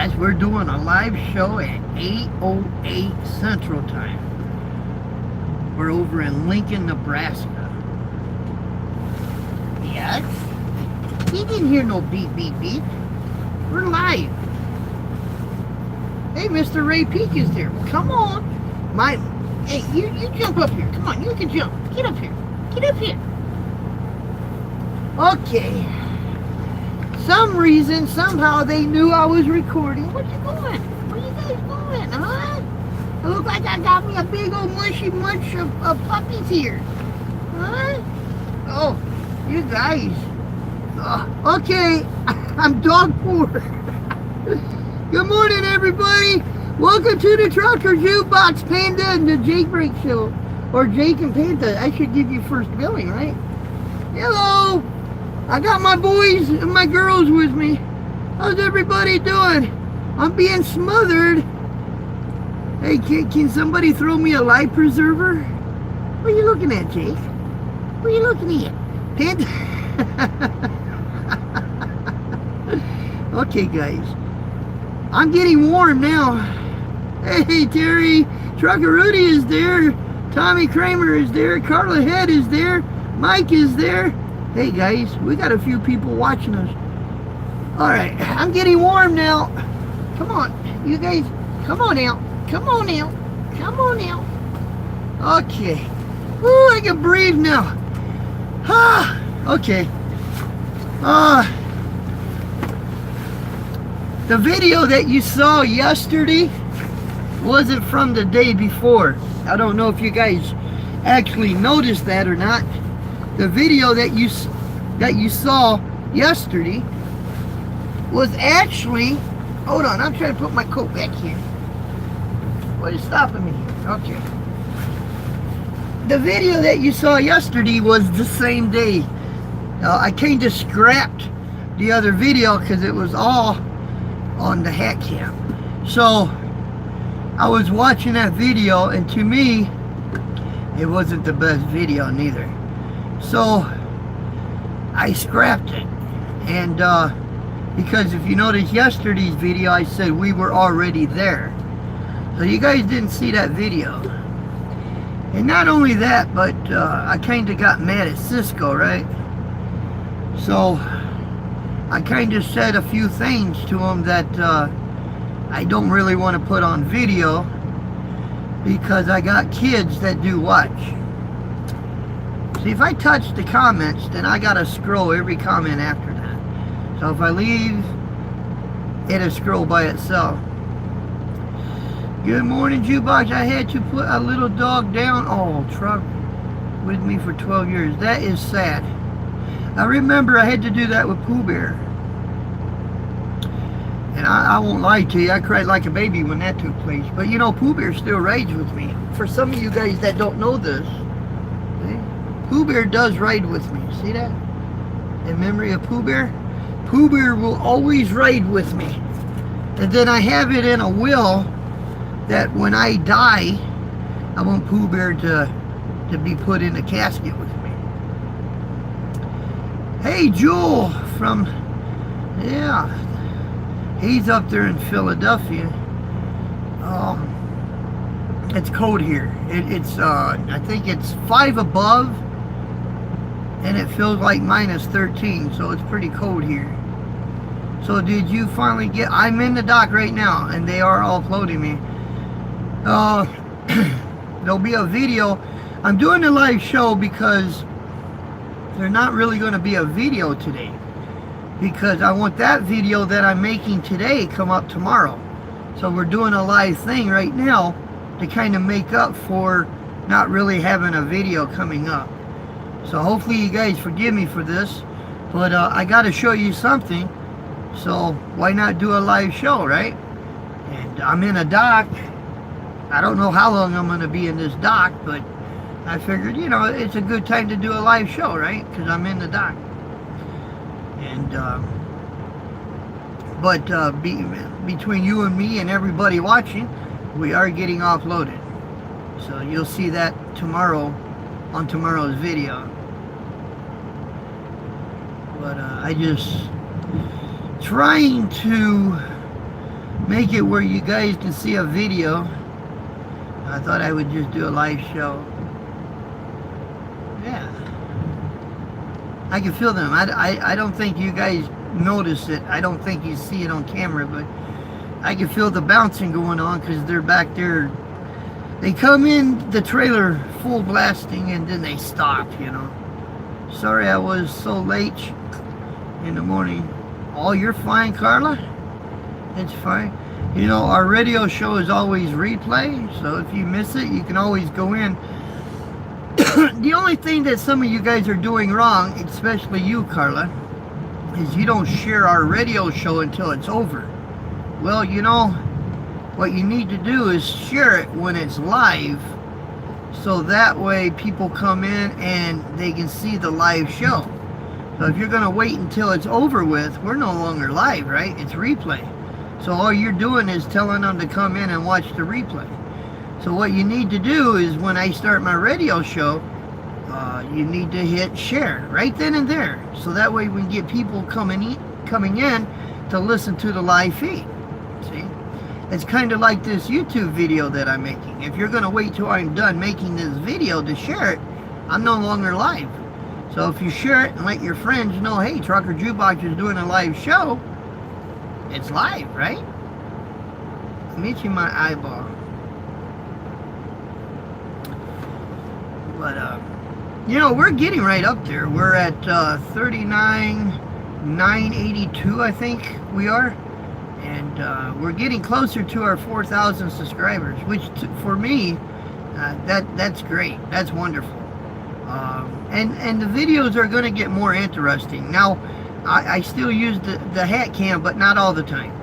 guys, we're doing a live show at 8:08 Central Time. We're over in Lincoln, Nebraska. Yes? He didn't hear no beep, beep, beep. We're live. Hey, Mr. Ray Peak is there. Come on. Hey, you jump up here. Come on, you can jump. Get up here. Get up here. Okay. Some reason, somehow they knew I was recording. What you going? Where you guys going, huh? It looks like I got me a big old mushy munch of puppies here. Huh? Oh, you guys. Okay, I'm dog poor. Good morning, everybody. Welcome to the Truckerjukebox, Panda and the Jake Break Show. Or Jake and Panda. I should give you first billing, right? Hello. I got my boys and my girls with me. How's everybody doing? I'm being smothered. Hey, can somebody throw me a life preserver? What are you looking at, Jake? What are you looking at? Panda? Okay, guys. I'm getting warm now. Hey, Terry. Trucker Rudy is there. Tommy Kramer is there. Carla Head is there. Mike is there. Hey guys, we got a few people watching us. Alright, I'm getting warm now. Come on, you guys, come on out. Come on out. Come on out. Okay. Ooh, I can breathe now. Ah, okay. The video that you saw yesterday wasn't from the day before. I don't know if you guys actually noticed that or not. The video that you saw yesterday was actually, hold on, I'm trying to put my coat back here. What is stopping me here? Okay. The video that you saw yesterday was the same day. I kind of scrapped the other video because it was all on the hat cam. So I was watching that video, and to me, it wasn't the best video neither. So I scrapped it, and because if you noticed yesterday's video, I said we were already there, so you guys didn't see that video. And not only that, but I kind of got mad at Cisco, right? So I kind of said a few things to him that I don't really want to put on video, because I got kids that do watch. See, if I touch the comments, then I gotta scroll every comment after that. So if I leave, it'll scroll by itself. Good morning, Jukebox. I had to put a little dog down. Oh, truck with me for 12 years. That is sad. I remember I had to do that with Pooh Bear. And I won't lie to you, I cried like a baby when that took place. But you know, Pooh Bear still rides with me. For some of you guys that don't know this, Pooh Bear does ride with me. See that? In memory of Pooh Bear? Pooh Bear will always ride with me. And then I have it in a will that when I die, I want Pooh Bear to be put in a casket with me. Hey, Jewel from, yeah, he's up there in Philadelphia. It's cold here. It's I think it's 5 above, and it feels like minus 13, so it's pretty cold here. So did you finally get, I'm in the dock right now, and they are all uploading me. There'll be a video. I'm doing a live show because there's not really going to be a video today, because I want that video that I'm making today come up tomorrow. So we're doing a live thing right now to kind of make up for not really having a video coming up. So hopefully you guys forgive me for this, but I got to show you something, so why not do a live show, right? And I'm in a dock. I don't know how long I'm going to be in this dock, but I figured, you know, it's a good time to do a live show, right? Because I'm in the dock. And between you and me and everybody watching, we are getting offloaded. So you'll see that tomorrow on tomorrow's video. But I just trying to make it where you guys can see a video. I thought I would just do a live show. Yeah. I can feel them. I don't think you guys notice it. I don't think you see it on camera, but I can feel the bouncing going on because they're back there. They come in the trailer full blasting and then they stop, you know. Sorry I was so late in the morning. Oh, you're fine, Carla? It's fine. You know, our radio show is always replay, so if you miss it, you can always go in. The only thing that some of you guys are doing wrong, especially you, Carla, is you don't share our radio show until it's over. Well, you know, what you need to do is share it when it's live, so that way people come in and they can see the live show. So if you're going to wait until it's over with, we're no longer live, right? It's replay. So all you're doing is telling them to come in and watch the replay. So what you need to do is when I start my radio show, you need to hit share right then and there. So that way we can get people coming in to listen to the live feed. See? It's kind of like this YouTube video that I'm making. If you're going to wait till I'm done making this video to share it, I'm no longer live. So if you share it and let your friends know, hey, Trucker Jukebox is doing a live show, it's live, right? I'm itching my eyeball. But, you know, we're getting right up there. We're at 39,982, I think we are. And we're getting closer to our 4,000 subscribers, which for me, that's great. That's wonderful. And the videos are going to get more interesting. Now, I still use the hat cam, but not all the time.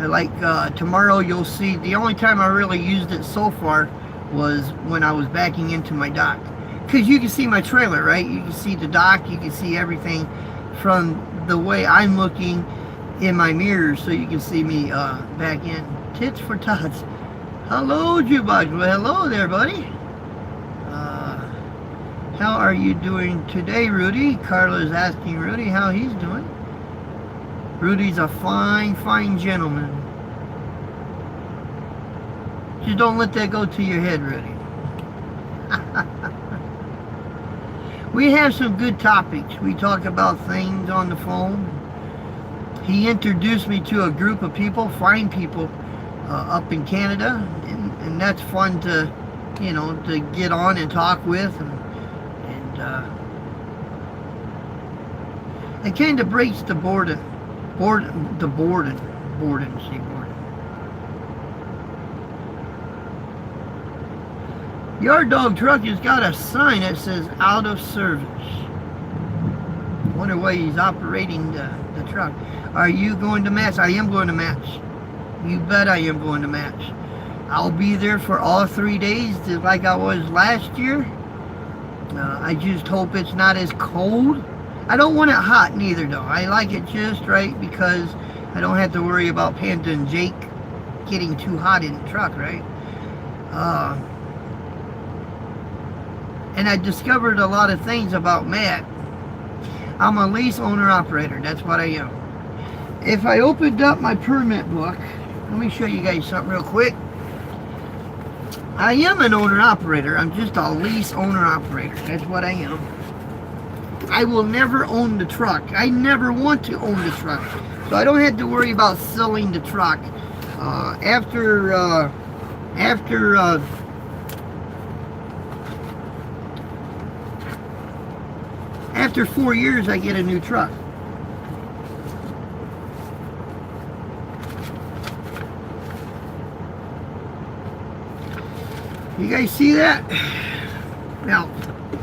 Like tomorrow you'll see, the only time I really used it so far was when I was backing into my dock. Because you can see my trailer, right? You can see the dock, you can see everything from the way I'm looking in my mirror, so you can see me back in. Tits for tots. Hello, Jukebox. Well, hello there, buddy. How are you doing today, Rudy? Carla's asking Rudy how he's doing. Rudy's a fine, fine gentleman. Just don't let that go to your head, Rudy. We have some good topics. We talk about things on the phone. He introduced me to a group of people, fine people, up in Canada, and that's fun to, you know, to get on and talk with, and it kind of breaks the boredom. Yard Dog Truck has got a sign that says out of service. Wonder why he's operating the truck. Are you going to match? I am going to match. You bet I am going to match. I'll be there for all 3 days, just like I was last year. I just hope it's not as cold. I don't want it hot neither, though. I like it just right because I don't have to worry about Panda and Jake getting too hot in the truck, right? And I discovered a lot of things about Matt. I'm a lease owner-operator. That's what I am. If I opened up my permit book, let me show you guys something real quick. I am an owner-operator. I'm just a lease owner-operator. That's what I am. I will never own the truck. I never want to own the truck. So I don't have to worry about selling the truck. After 4 years, I get a new truck. You guys see that? Now,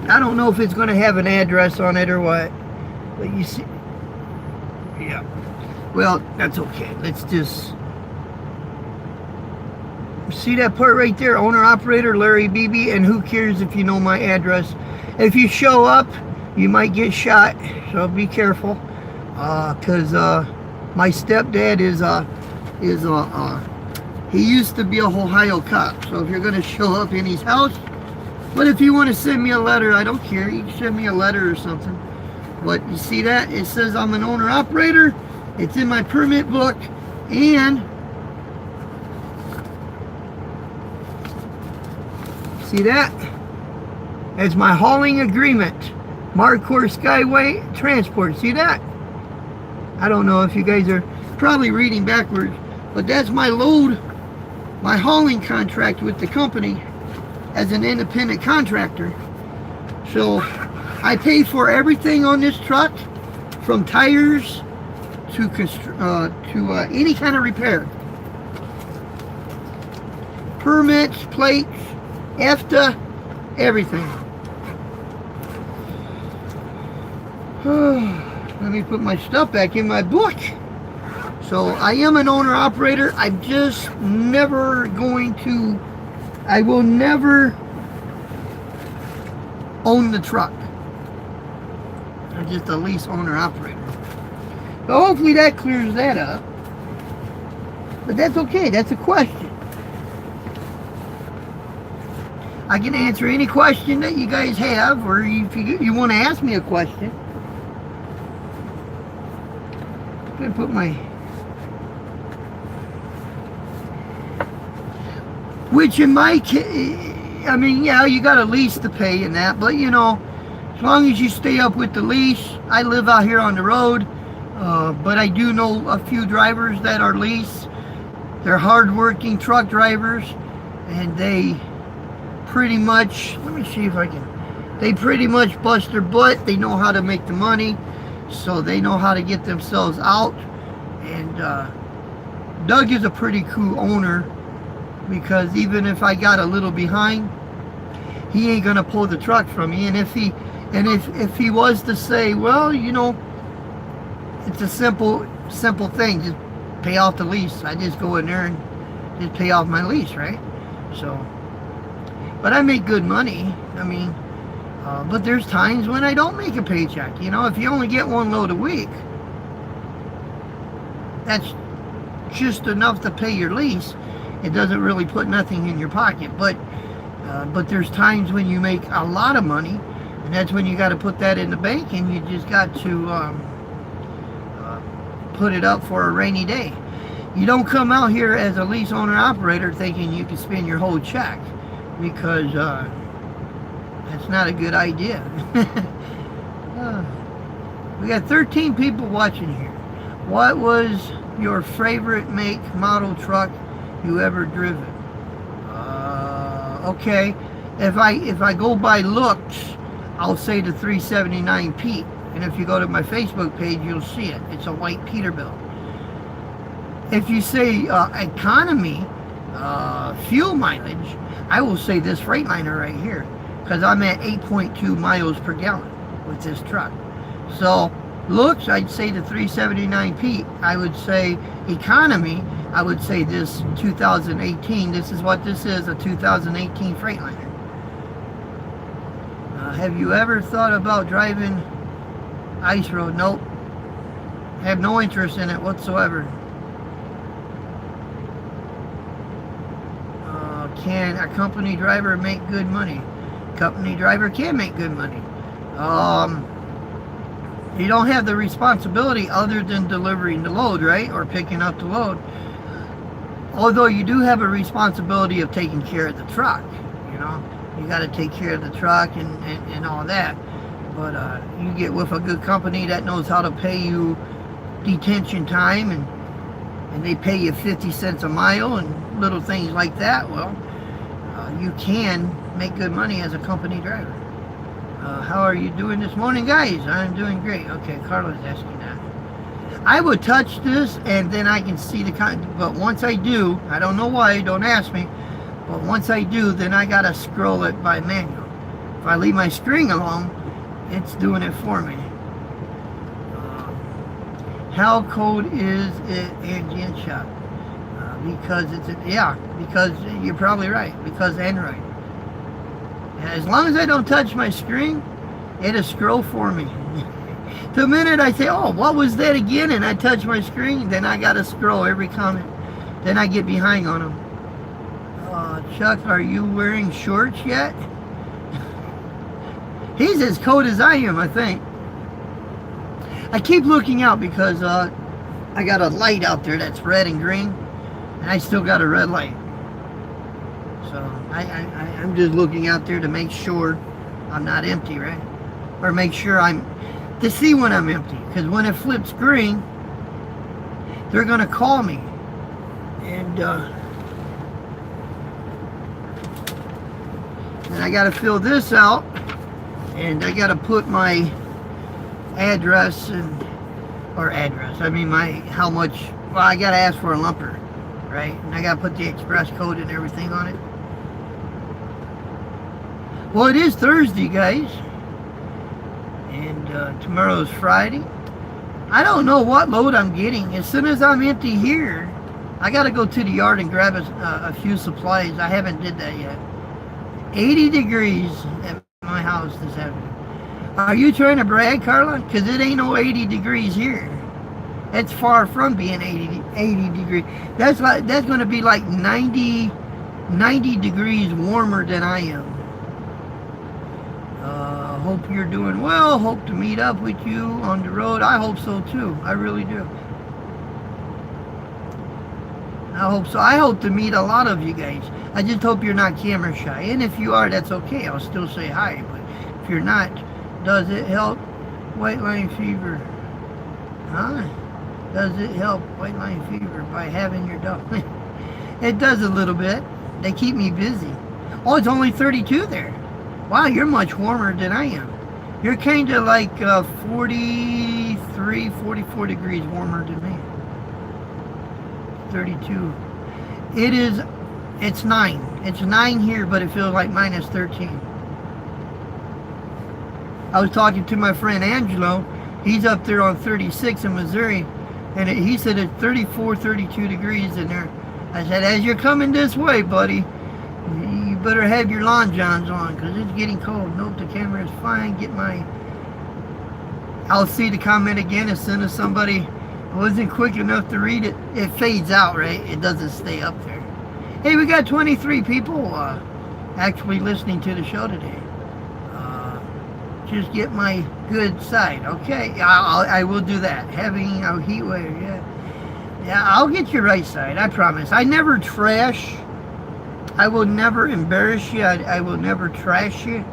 I don't know if it's going to have an address on it or what, but you see, yeah. Well, that's okay. Let's just see that part right there. Owner operator Larry Beebe, and who cares if you know my address? If you show up, you might get shot, so be careful. Because my stepdad he used to be a Ohio cop. So if you're going to show up in his house, but if you want to send me a letter, I don't care. You can send me a letter or something. But you see that? It says I'm an owner-operator. It's in my permit book. And See that? It's my hauling agreement. Marcor Skyway Transport. See that? I don't know if you guys are probably reading backwards, but that's my load, my hauling contract with the company as an independent contractor. So I pay for everything on this truck, from tires to any kind of repair. Permits, plates, EFTA, everything. Let me put my stuff back in my book. So I am an owner-operator. I'm just never going to, I will never own the truck. I'm just a lease owner-operator. So hopefully that clears that up. But that's okay. That's a question. I can answer any question that you guys have, or if you want to ask me a question. I'm going to put my... Which in my case, I mean, yeah, you got a lease to pay and that, but you know, as long as you stay up with the lease. I live out here on the road, but I do know a few drivers that are leased. They're hard-working truck drivers, and they pretty much, let me see if I can, they pretty much bust their butt. They know how to make the money, so they know how to get themselves out. And Doug is a pretty cool owner, because even if I got a little behind, he ain't gonna pull the truck from me. And if he was to say, well, you know, it's a simple thing, just pay off the lease. I just go in there and just pay off my lease, right? So, but I make good money. I mean, but there's times when I don't make a paycheck. You know, if you only get one load a week, that's just enough to pay your lease. It doesn't really put nothing in your pocket. But there's times when you make a lot of money, and that's when you got to put that in the bank, and you just got to put it up for a rainy day. You don't come out here as a lease owner operator thinking you can spend your whole check, because that's not a good idea. We got 13 people watching here. What was your favorite make, model truck you ever driven? Okay, if I go by looks, I'll say the 379 Pete. And if you go to my Facebook page, you'll see it. It's a white Peterbilt. If you say economy, fuel mileage, I will say this Freightliner right here, because I'm at 8.2 miles per gallon with this truck. So looks, I'd say the 379 Pete. I would say economy, I would say this 2018. This is what this is, a 2018 Freightliner. Have you ever thought about driving ice road? Nope. Have no interest in it whatsoever. Can a company driver make good money? Company driver can make good money. You don't have the responsibility other than delivering the load, right? Or picking up the load. Although you do have a responsibility of taking care of the truck. You know, you got to take care of the truck and all that. But you get with a good company that knows how to pay you detention time, and they pay you 50 cents a mile and little things like that. Well, you can make good money as a company driver. How are you doing this morning, guys? I'm doing great. Okay, Carla's asking that. I would touch this and then I can see the content, but once I do, I don't know why, don't ask me, but once I do, then I gotta scroll it by manual. If I leave my screen alone, it's doing it for me. How cold is it engine shop? Because it's, yeah, because you're probably right, because Android. And as long as I don't touch my screen, it'll scroll for me. The minute I say, oh, what was that again? And I touch my screen, then I gotta scroll every comment. Then I get behind on them. Chuck, are you wearing shorts yet? He's as cold as I am, I think. I keep looking out because I got a light out there that's red and green, and I still got a red light. So So I'm just looking out there to make sure I'm not empty, right? Or make sure to see when I'm empty. Because when it flips green, they're going to call me. And I got to fill this out. And I got to put my address how much, well, I got to ask for a lumper, right? And I got to put the express code and everything on it. Well, it is Thursday, guys. And tomorrow's Friday. I don't know what load I'm getting. As soon as I'm empty here, I got to go to the yard and grab a few supplies. I haven't did that yet. 80 degrees at my house this afternoon. Are you trying to brag, Carla? Because it ain't no 80 degrees here. It's far from being 80 degrees. That's going to be like 90 degrees warmer than I am. Hope you're doing well. Hope to meet up with you on the road. I hope so too. I really do. I hope so. I hope to meet a lot of you guys. I just hope you're not camera shy. And if you are, that's okay. I'll still say hi. But if you're not, does it help white line fever? Huh? Does it help white line fever by having your dog? It does a little bit. They keep me busy. Oh, it's only 32 there. Wow, you're much warmer than I am. You're kind of like 43, 44 degrees warmer than me. 32. It's 9. It's 9 here, but it feels like minus 13. I was talking to my friend Angelo. He's up there on 36 in Missouri. And he said it's 34, 32 degrees in there. I said, as you're coming this way, buddy, you better have your lawn johns on because it's getting cold. Nope, the camera is fine. I'll see the comment again as soon as somebody wasn't quick enough to read it. It fades out, right? It doesn't stay up there. Hey, we got 23 people actually listening to the show today. Just get my good side. Okay, I will do that. Having a heat wave, yeah. Yeah, I'll get your right side, I promise. I never trash. I will never embarrass you. I will never trash you.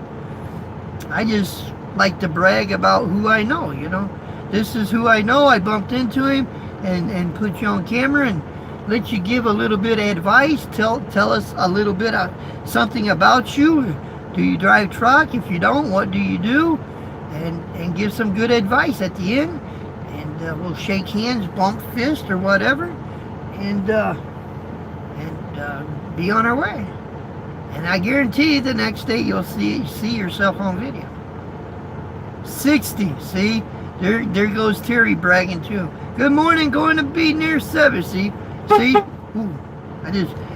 I just like to brag about who I know, you know. This is who I know. I bumped into him and put you on camera and let you give a little bit of advice. Tell us a little bit of something about you. Do you drive truck? If you don't, what do you do? And give some good advice at the end. And we'll shake hands, bump fist or whatever. And be on our way. And I guarantee you the next day you'll see yourself on video. 60, see? There goes Terry bragging too. Good morning, going to be near 7, see? Ooh,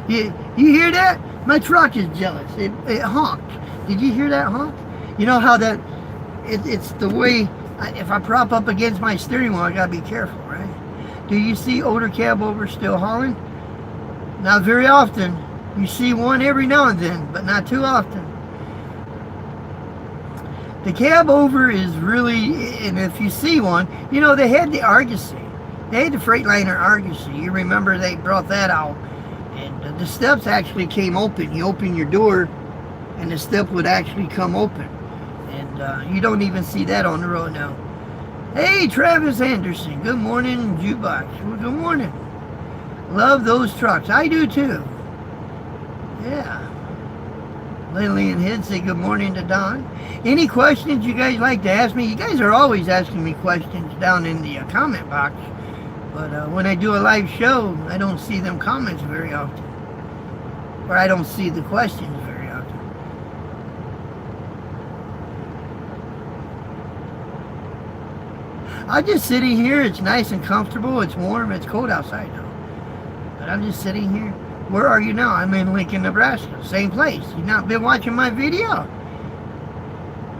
you hear that? My truck is jealous. It honked. Did you hear that honk? You know how that, it's the way, if I prop up against my steering wheel, I gotta be careful, right? Do you see older cab over still hauling? Not very often. You see one every now and then, but not too often. The cab over is really, and if you see one, you know, they had the Argosy. They had the Freightliner Argosy. You remember they brought that out. And the steps actually came open. You open your door, and the step would actually come open. And you don't even see that on the road now. Hey, Travis Anderson. Good morning, Jukebox. Well, good morning. Love those trucks. I do too. Yeah. Lillian Hidd say good morning to Don. Any questions you guys like to ask me? You guys are always asking me questions down in the comment box. But when I do a live show, I don't see them comments very often. Or I don't see the questions very often. I'm just sitting here. It's nice and comfortable. It's warm. It's cold outside though. But I'm just sitting here. Where are you now? I'm in Lincoln, Nebraska. Same place. You've not been watching my video.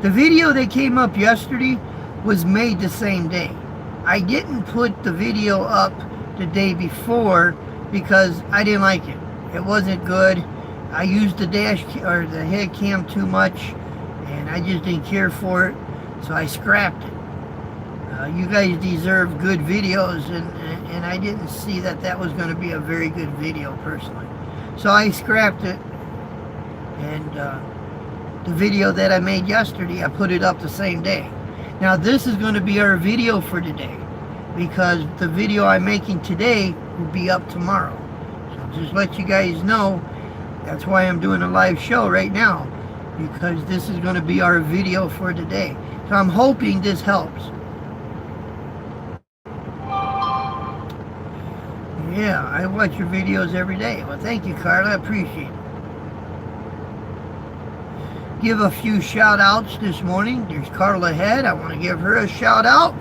The video that came up yesterday was made the same day. I didn't put the video up the day before because I didn't like it. It wasn't good. I used the the head cam too much and I just didn't care for it. So I scrapped it. You guys deserve good videos and I didn't see that was going to be a very good video personally. So I scrapped it And the video that I made yesterday, I put it up the same day. Now this is going to be our video for today, because the video I'm making today will be up tomorrow. So just let you guys know, that's why I'm doing a live show right now, because this is going to be our video for today. So I'm hoping this helps. Yeah, I watch your videos every day. Well, thank you, Carla. I appreciate it. Give a few shout outs this morning. There's Carla Head. I want to give her a shout out.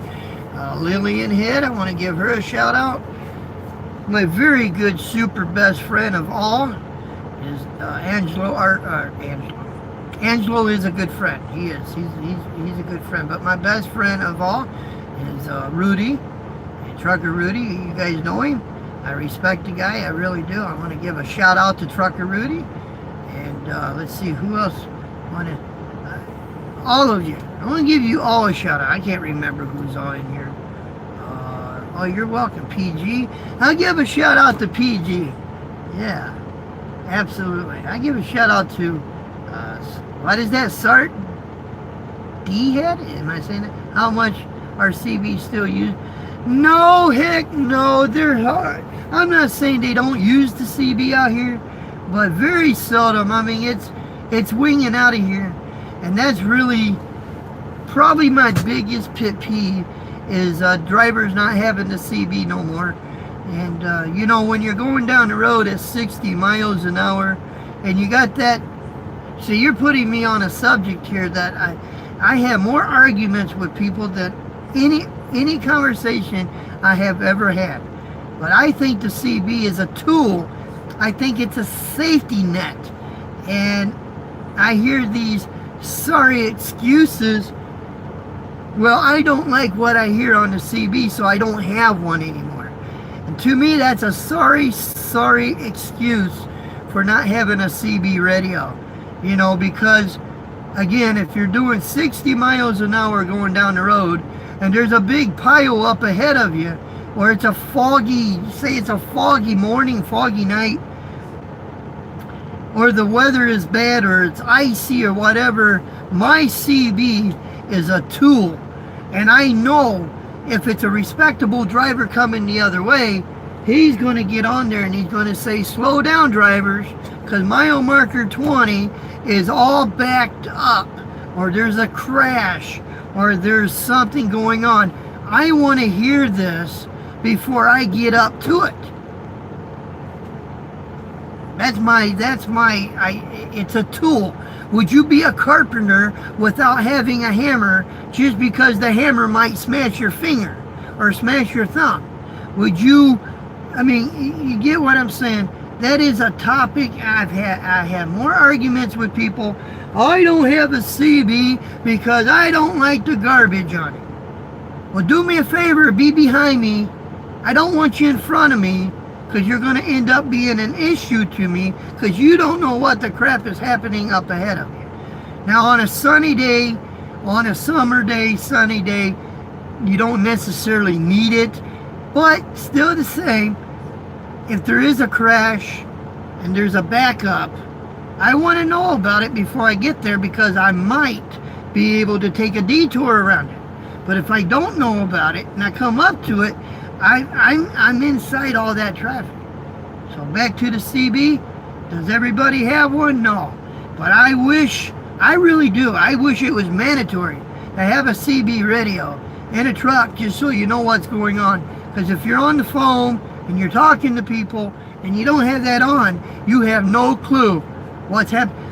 Lillian Head. I want to give her a shout out. My very good super best friend of all is Angelo. Angelo is a good friend. He is. He's a good friend. But my best friend of all is Rudy, Trucker Rudy. You guys know him. I respect the guy. I really do. I want to give a shout out to Trucker Rudy. And let's see who else. All of you. I want to give you all a shout out. I can't remember who's all in here. Oh, you're welcome, PG. I'll give a shout out to PG. Yeah, absolutely. I give a shout out to what is that, Sart D-Head? Am I saying that? How much are CBs still used? No, heck no, they're hard. I'm not saying they don't use the CB out here, but very seldom. I mean, it's winging out of here, and that's really probably my biggest pet peeve is drivers not having the CB no more. And you know, when you're going down the road at 60 miles an hour and you got that, so you're putting me on a subject here that I have more arguments with people than any conversation I have ever had. But I think the CB is a tool. I think it's a safety net. And I hear these sorry excuses. Well, I don't like what I hear on the CB, so I don't have one anymore. And to me, that's a sorry excuse for not having a CB radio. You know, because again, if you're doing 60 miles an hour going down the road and there's a big pile up ahead of you, or it's a foggy, say it's a foggy morning, foggy night, or the weather is bad, or it's icy or whatever, my CB is a tool. And I know if it's a respectable driver coming the other way, he's going to get on there and he's going to say, slow down, drivers, because mile marker 20 is all backed up, or there's a crash, or there's something going on. I want to hear this before I get up to it. It's a tool. Would you be a carpenter without having a hammer just because the hammer might smash your finger or smash your thumb? Would you, I mean, you get what I'm saying? That is a topic I have more arguments with people. I don't have a CB because I don't like the garbage on it. Well, do me a favor, be behind me. I don't want you in front of me, because you're going to end up being an issue to me, because you don't know what the crap is happening up ahead of you. Now, on a sunny day, on a summer day, sunny day, you don't necessarily need it, but still the same, if there is a crash and there's a backup, I want to know about it before I get there, because I might be able to take a detour around it. But if I don't know about it and I come up to it, I'm inside all that traffic. So back to the CB. Does everybody have one? No. But I really do. I wish it was mandatory to have a CB radio in a truck, just so you know what's going on. Because if you're on the phone and you're talking to people and you don't have that on, you have no clue what's happening.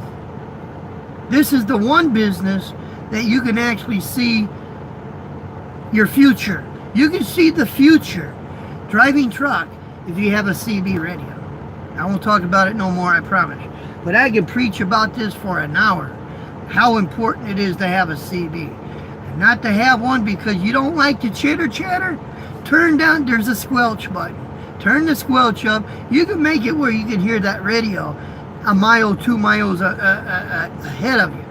This is the one business that you can actually see your future. You can see the future driving truck if you have a CB radio. I won't talk about it no more, I promise. But I can preach about this for an hour, how important it is to have a CB. And not to have one because you don't like the chitter chatter, turn down, there's a squelch button. Turn the squelch up. You can make it where you can hear that radio a mile, 2 miles ahead of you.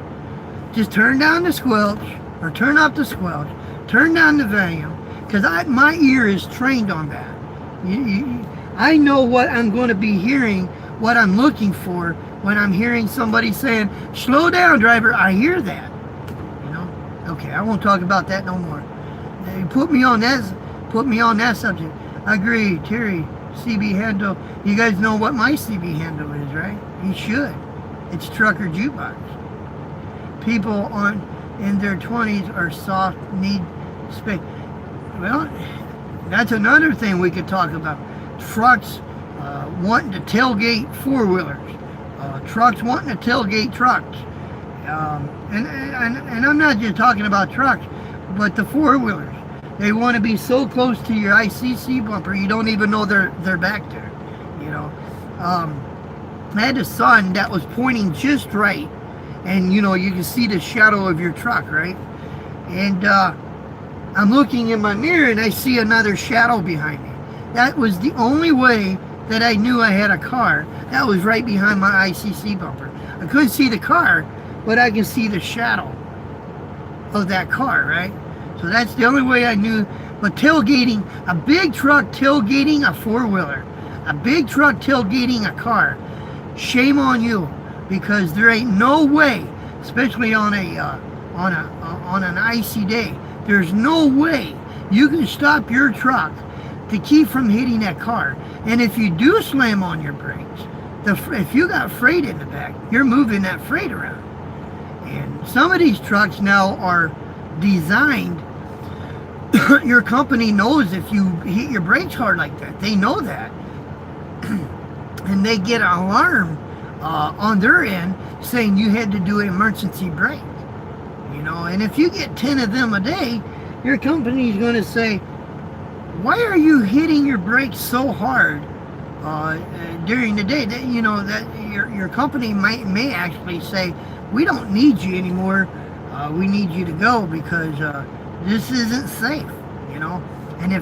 Just turn down the squelch, or turn up the squelch, turn down the volume, because my ear is trained on that. I know what I'm going to be hearing, what I'm looking for when I'm hearing somebody saying, slow down, driver, I hear that. You know? Okay, I won't talk about that no more. Put me on that subject. I agree, Terry, CB handle. You guys know what my CB handle is, right? You should. It's Truckerjukebox. People in their 20s are soft, need space. Well, that's another thing we could talk about. Trucks wanting to tailgate four-wheelers. Trucks wanting to tailgate trucks. And I'm not just talking about trucks, but the four-wheelers. They want to be so close to your ICC bumper, you don't even know they're back there. You know, I had a son that was pointing just right, and you know, you can see the shadow of your truck, right? And I'm looking in my mirror and I see another shadow behind me. That was the only way that I knew I had a car. That was right behind my ICC bumper. I couldn't see the car, but I can see the shadow of that car, right? So that's the only way I knew. But tailgating, a big truck tailgating a four-wheeler, a big truck tailgating a car, shame on you, because there ain't no way, especially on an icy day, there's no way you can stop your truck to keep from hitting that car. And if you do slam on your brakes, if you got freight in the back, you're moving that freight around. And some of these trucks now are designed, your company knows if you hit your brakes hard like that, they know that. And they get an alarm on their end saying you had to do an emergency brake. You know, and if you get 10 of them a day, your company is going to say, why are you hitting your brakes so hard during the day? That, you know, that your company may actually say, we don't need you anymore. We need you to go because this isn't safe. You know, and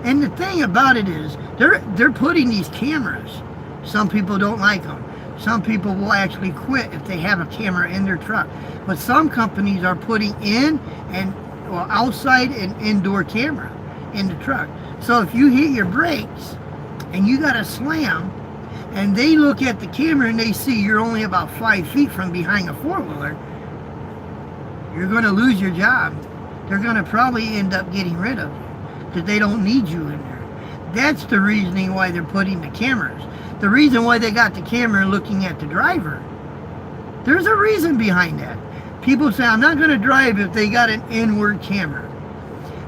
and the thing about it is they're putting these cameras. Some people don't like them. Some people will actually quit if they have a camera in their truck. But some companies are putting outside and indoor camera in the truck. So if you hit your brakes and you got a slam, and they look at the camera and they see you're only about 5 feet from behind a four-wheeler, you're going to lose your job. They're going to probably end up getting rid of you because they don't need you in there. That's the reasoning why they're putting the cameras. The reason why they got the camera looking at the driver, there's a reason behind that. People say, I'm not going to drive if they got an inward camera.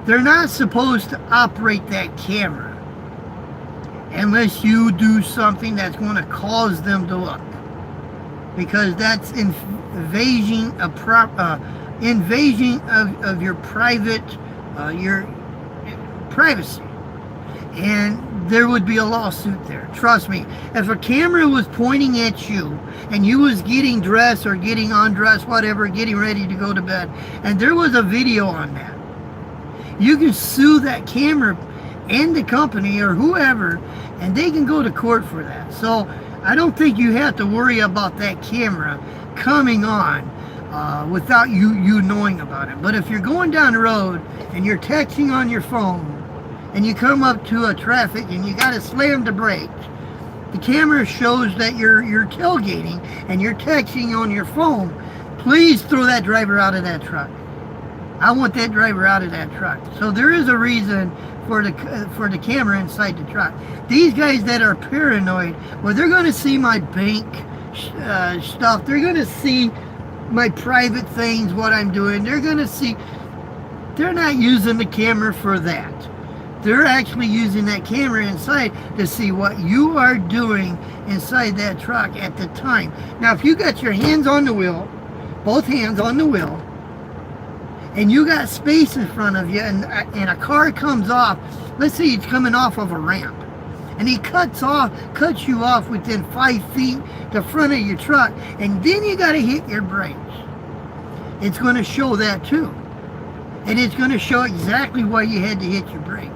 They're not supposed to operate that camera unless you do something that's going to cause them to look, because that's invasion of your privacy, and there would be a lawsuit there. Trust me. If a camera was pointing at you and you was getting dressed or getting undressed, whatever, getting ready to go to bed, and there was a video on that, you can sue that camera and the company or whoever, and they can go to court for that. So I don't think you have to worry about that camera coming on without you knowing about it. But if you're going down the road and you're texting on your phone and you come up to a traffic and you got to slam the brakes, the camera shows that you're tailgating and you're texting on your phone, please throw that driver out of that truck. I want that driver out of that truck. So there is a reason for the camera inside the truck. These guys that are paranoid, well, they're going to see my bank stuff. They're going to see my private things, what I'm doing. They're going to see. They're not using the camera for that. They're actually using that camera inside to see what you are doing inside that truck at the time. Now, if you got your hands on the wheel, both hands on the wheel, and you got space in front of you, and a car comes off, let's say he's coming off of a ramp, and he cuts you off within 5 feet the front of your truck, and then you got to hit your brakes. It's going to show that too. And it's going to show exactly why you had to hit your brakes.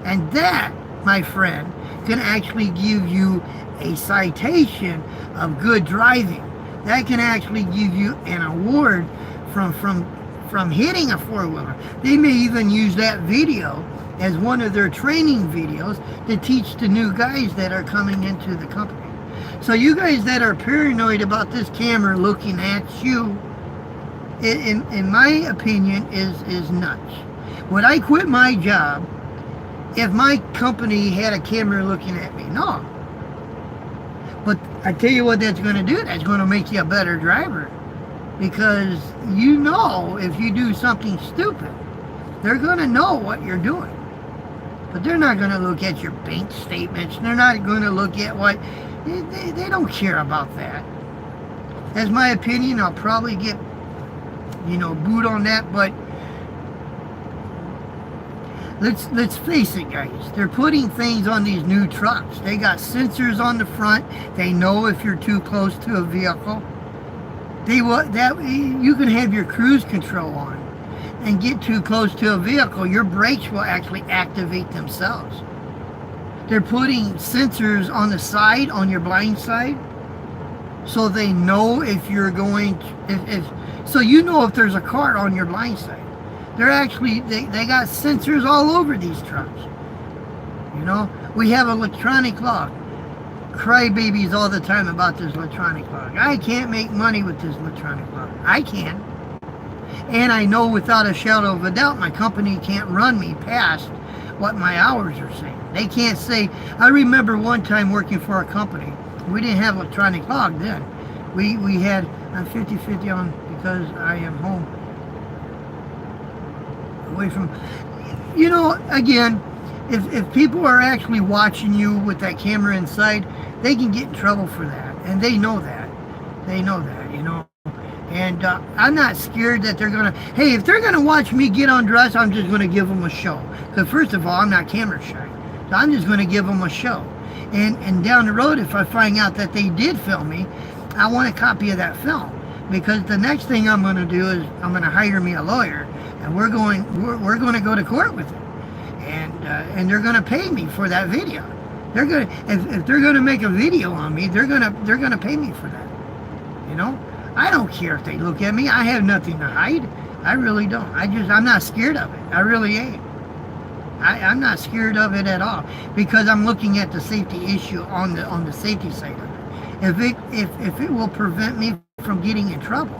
And that, my friend, can actually give you a citation of good driving. That can actually give you an award from hitting a four-wheeler. They may even use that video as one of their training videos to teach the new guys that are coming into the company. So you guys that are paranoid about this camera looking at you, in my opinion, is nuts. Would I quit my job if my company had a camera looking at me? No. But I tell you what that's going to do. That's going to make you a better driver. Because you know if you do something stupid, they're going to know what you're doing. But they're not going to look at your bank statements. They're not going to look at what... They don't care about that. That's my opinion. I'll probably get, booed on that. But let's face it, guys. They're putting things on these new trucks. They got sensors on the front. They know if you're too close to a vehicle. You can have your cruise control on and get too close to a vehicle. Your brakes will actually activate themselves. They're putting sensors on the side, on your blind side, so they know if you're going so you know if there's a car on your blind side. They're actually, they got sensors all over these trucks. We have electronic lock. Crybabies all the time about this electronic lock. I can't make money with this electronic lock. I can. And I know without a shadow of a doubt my company can't run me past what my hours are saying. They can't say, I remember one time working for a company. We didn't have electronic lock then. We had, I'm 50-50 on because I am home. Away from, again, if people are actually watching you with that camera inside, they can get in trouble for that. And they know that. And I'm not scared that they're going to... Hey, if they're going to watch me get undressed, I'm just going to give them a show. Because first of all, I'm not camera shy. So I'm just going to give them a show. And down the road, if I find out that they did film me, I want a copy of that film. Because the next thing I'm going to do is I'm going to hire me a lawyer. And we're going to go to court with it. And they're going to pay me for that video. They're going to... If they're going to make a video on me, they're going to pay me for that. I don't care if they look at me. I have nothing to hide. I really don't. I'm not scared of it. I really ain't. I'm not scared of it at all because I'm looking at the safety issue on the safety side of it. If it will prevent me from getting in trouble,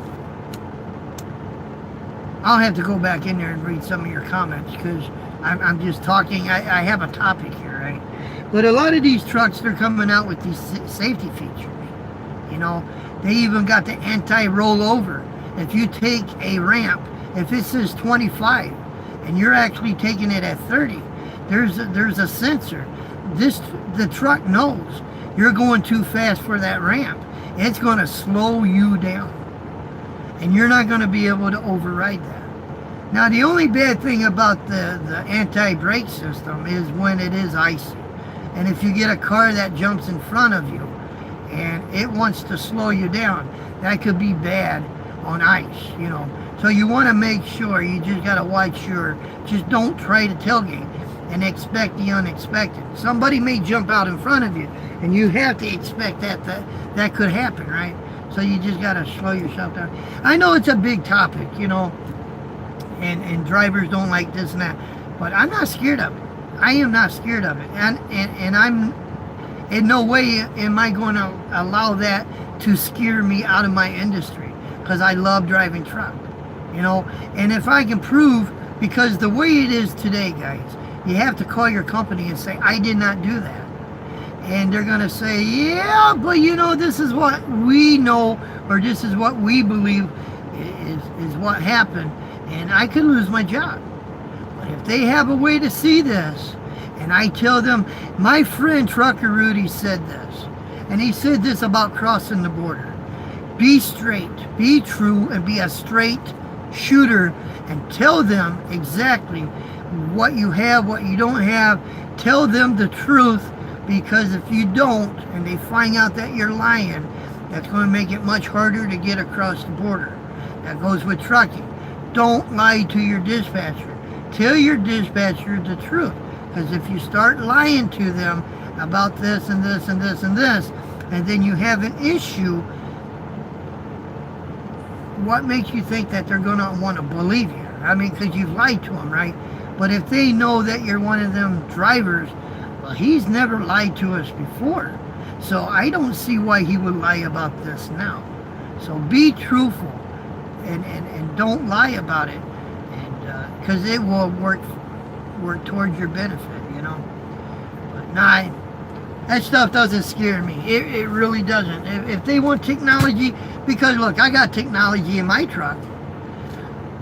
I'll have to go back in there and read some of your comments because I'm just talking. I have a topic here, right? But a lot of these trucks, they're coming out with these safety features. They even got the anti-rollover. If you take a ramp, if it says 25 and you're actually taking it at 30, there's a sensor. The truck knows you're going too fast for that ramp. It's going to slow you down. And you're not going to be able to override that. Now, the only bad thing about the anti-brake system is when it is icy. And if you get a car that jumps in front of you, and it wants to slow you down, that could be bad on ice, So you want to make sure, you just got to watch just don't try to tailgate and expect the unexpected. Somebody may jump out in front of you, and you have to expect that could happen, right? So you just got to slow yourself down. I know it's a big topic, and drivers don't like this and that, but I'm not scared of it. I am not scared of it, and I'm... In no way am I going to allow that to scare me out of my industry because I love driving truck, And if I can prove, because the way it is today, guys, you have to call your company and say, I did not do that. And they're going to say, yeah, but this is what we know, or this is what we believe is what happened. And I could lose my job. But if they have a way to see this, and I tell them, my friend Trucker Rudy said this, and he said this about crossing the border. Be straight, be true, and be a straight shooter, and tell them exactly what you have, what you don't have. Tell them the truth, because if you don't, and they find out that you're lying, that's going to make it much harder to get across the border. That goes with trucking. Don't lie to your dispatcher. Tell your dispatcher the truth. Because if you start lying to them about this and this and this and this, and then you have an issue, what makes you think that they're going to want to believe you? I mean, because you've lied to them, right? But if they know that you're one of them drivers, well, he's never lied to us before. So I don't see why he would lie about this now. So be truthful and don't lie about it, and because it will work towards your benefit, you know. But nah, that stuff doesn't scare me. It really doesn't. If they want technology, because look, I got technology in my truck.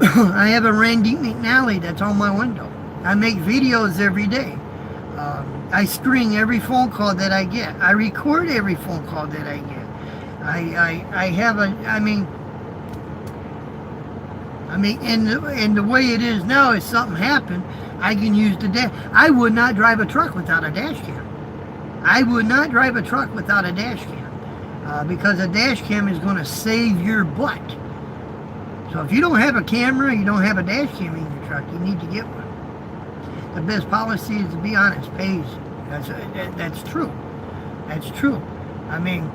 I have a Randy McNally that's on my window. I make videos every day. I screen every phone call that I get. I record every phone call that I get. I have a, I mean, and the way it is now, if something happened, I can use the dash. I would not drive a truck without a dash cam. I would not drive a truck without a dash cam, because a dash cam is going to save your butt. So if you don't have a camera, you don't have a dash cam in your truck, you need to get one. The best policy is to be honest, pays. That's true. That's true. I mean,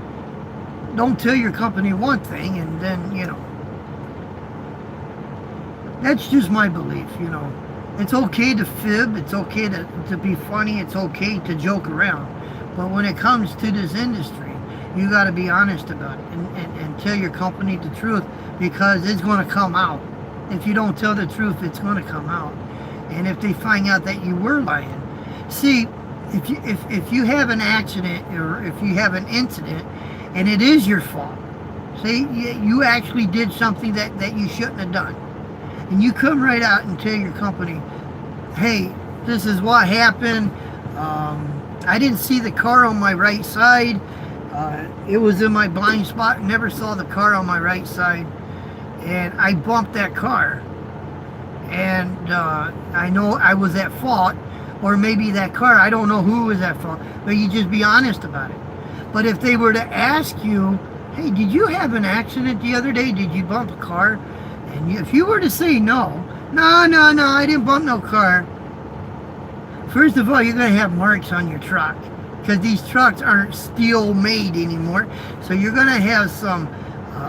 don't tell your company one thing and then, you know. That's just my belief, you know. It's okay to fib, it's okay to be funny, it's okay to joke around. But when it comes to this industry, you got to be honest about it and tell your company the truth, because it's going to come out. If you don't tell the truth, it's going to come out. And if they find out that you were lying, see, if you have an accident or if you have an incident and it is your fault, see, you actually did something that you shouldn't have done, and you come right out and tell your company, hey, this is what happened. I didn't see the car on my right side. It was in my blind spot. Never saw the car on my right side, and I bumped that car. And I know I was at fault, or maybe that car, I don't know who was at fault, but you just be honest about it. But if they were to ask you, hey, did you have an accident the other day? Did you bump a car? And if you were to say no, I didn't bump no car. First of all, you're going to have marks on your truck, because these trucks aren't steel made anymore. So you're going to have some,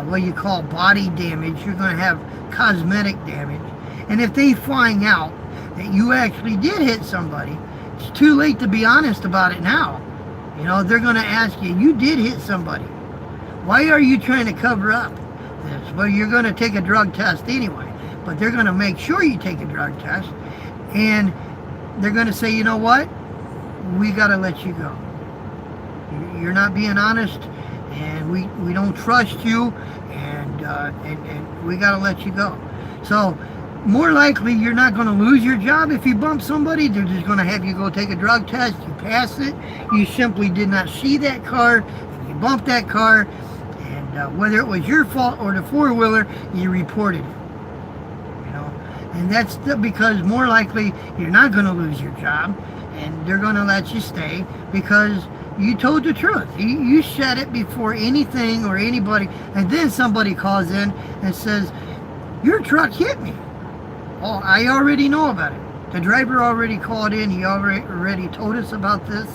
what you call body damage. You're going to have cosmetic damage. And if they find out that you actually did hit somebody, it's too late to be honest about it now. You know, they're going to ask you, you did hit somebody. Why are you trying to cover up this? Well, you're going to take a drug test anyway, but they're going to make sure you take a drug test, and they're going to say, you know what? We got to let you go. You're not being honest, and we don't trust you, and we got to let you go. So more likely you're not going to lose your job if you bump somebody. They're just going to have you go take a drug test. You pass it. You simply did not see that car, and you bumped that car, and whether it was your fault or the four-wheeler, you reported it. You know, and that's because more likely you're not going to lose your job, and they're going to let you stay because you told the truth. You said it before anything or anybody, and then somebody calls in and says, your truck hit me. Oh, I already know about it. The driver already called in. He already told us about this.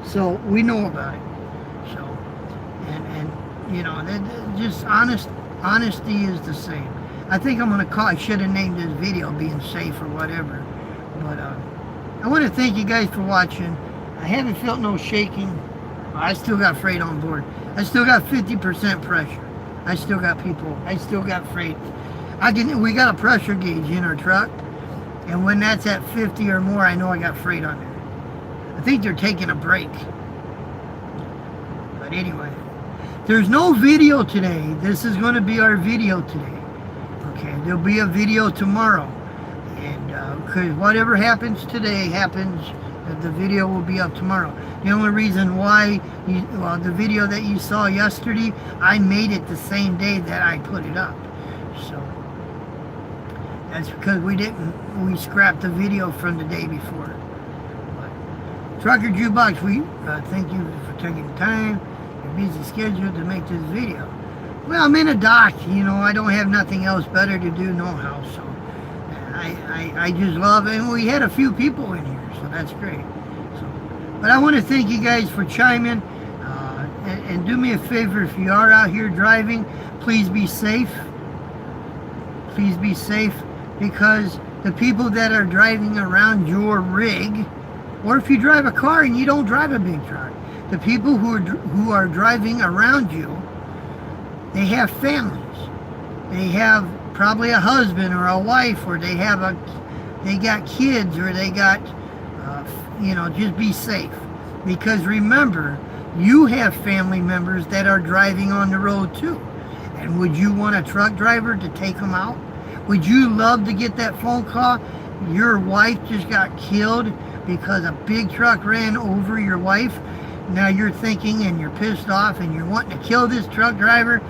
So we know about it. So, and you know, just honesty is the same. I think I'm going to call, I should have named this video Being Safe or whatever. But I want to thank you guys for watching. I haven't felt no shaking. I still got freight on board. I still got 50% pressure. I still got people. I still got freight. We got a pressure gauge in our truck, and when that's at 50 or more, I know I got freight on there. I think they're taking a break. But anyway, there's no video today. This is going to be our video today. Okay, there'll be a video tomorrow, and because whatever happens today happens, the video will be up tomorrow. The only reason why, the video that you saw yesterday, I made it the same day that I put it up. So that's because we scrapped the video from the day before. But Truckerjukebox, we thank you for taking the time, your busy schedule to make this video. Well, I'm in a dock, you know, I don't have nothing else better to do no-how, so I just love it. And we had a few people in here, so that's great. So, but I want to thank you guys for chiming, and do me a favor, if you are out here driving, please be safe. Please be safe, because the people that are driving around your rig, or if you drive a car and you don't drive a big truck, the people who are driving around you, they have families. They have probably a husband or a wife, or they got kids, or they got, just be safe. Because remember, you have family members that are driving on the road too. And would you want a truck driver to take them out? Would you love to get that phone call? Your wife just got killed because a big truck ran over your wife. Now you're thinking and you're pissed off and you're wanting to kill this truck driver.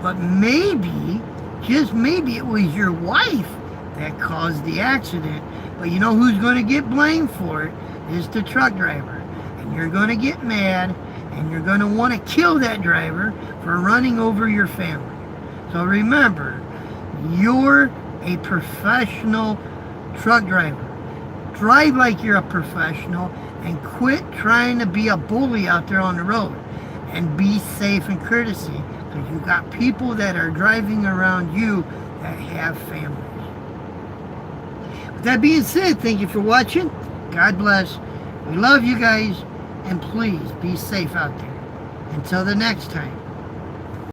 But maybe, just maybe, it was your wife that caused the accident. But you know who's going to get blamed for it? Is the truck driver. And you're going to get mad and you're going to want to kill that driver for running over your family. So remember, you're a professional truck driver. Drive like you're a professional and quit trying to be a bully out there on the road. And be safe and courtesy, because you got people that are driving around you that have families. With that being said, thank you for watching. God bless. We love you guys, and please be safe out there. Until the next time.